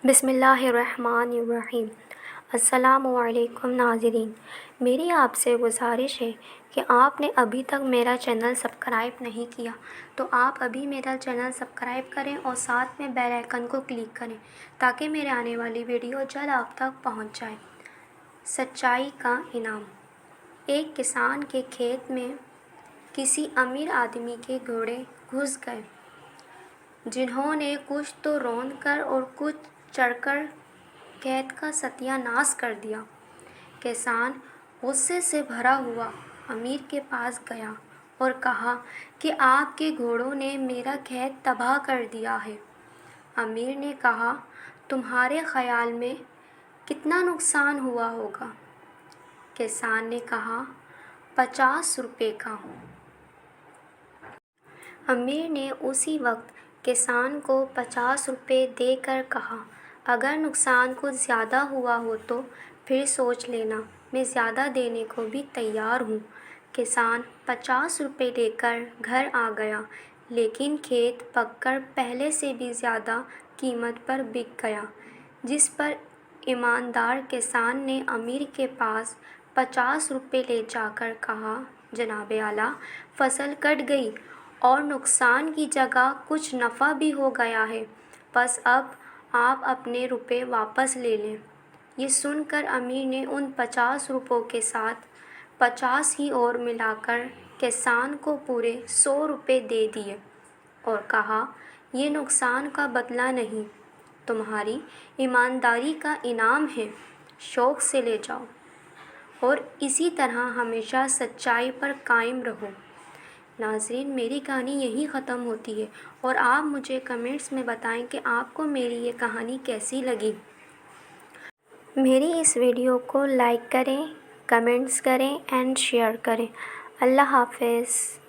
بسم اللہ الرحمن الرحیم۔ السلام علیکم ناظرین، میری آپ سے گزارش ہے کہ آپ نے ابھی تک میرا چینل سبسکرائب نہیں کیا تو آپ ابھی میرا چینل سبسکرائب کریں اور ساتھ میں بیل آئیکن کو کلک کریں تاکہ میرے آنے والی ویڈیو جلد آپ تک پہنچ جائے۔ سچائی کا انعام۔ ایک کسان کے کھیت میں کسی امیر آدمی کے گھوڑے گھس گئے، جنہوں نے کچھ تو روند کر اور کچھ چڑھ کر کھیت کا ستیہ ناش کر دیا۔ کسان غصے سے بھرا ہوا امیر کے پاس گیا اور کہا کہ آپ کے گھوڑوں نے میرا کھیت تباہ کر دیا ہے۔ امیر نے کہا، تمہارے خیال میں کتنا نقصان ہوا ہوگا؟ کسان نے کہا، 50 روپے کا۔ امیر نے اسی وقت کسان کو 50 روپے دے کر کہا، اگر نقصان کچھ زیادہ ہوا ہو تو پھر سوچ لینا، میں زیادہ دینے کو بھی تیار ہوں۔ کسان 50 روپے لے کر گھر آ گیا، لیکن کھیت پک کر پہلے سے بھی زیادہ قیمت پر بک گیا، جس پر ایماندار کسان نے امیر کے پاس 50 روپے لے جا کر کہا، جناب اعلیٰ، فصل کٹ گئی اور نقصان کی جگہ کچھ نفع بھی ہو گیا ہے، بس اب آپ اپنے روپے واپس لے لیں۔ یہ سن کر امیر نے ان 50 روپوں کے ساتھ 50 ہی اور ملا کر کسان کو پورے 100 روپے دے دیے اور کہا، یہ نقصان کا بدلہ نہیں، تمہاری ایمانداری کا انعام ہے، شوق سے لے جاؤ اور اسی طرح ہمیشہ سچائی پر قائم رہو۔ ناظرین، میری کہانی یہیں ختم ہوتی ہے اور آپ مجھے کمنٹس میں بتائیں کہ آپ کو میری یہ کہانی کیسی لگی۔ میری اس ویڈیو کو لائک کریں، کمنٹس کریں اینڈ شیئر کریں۔ اللہ حافظ۔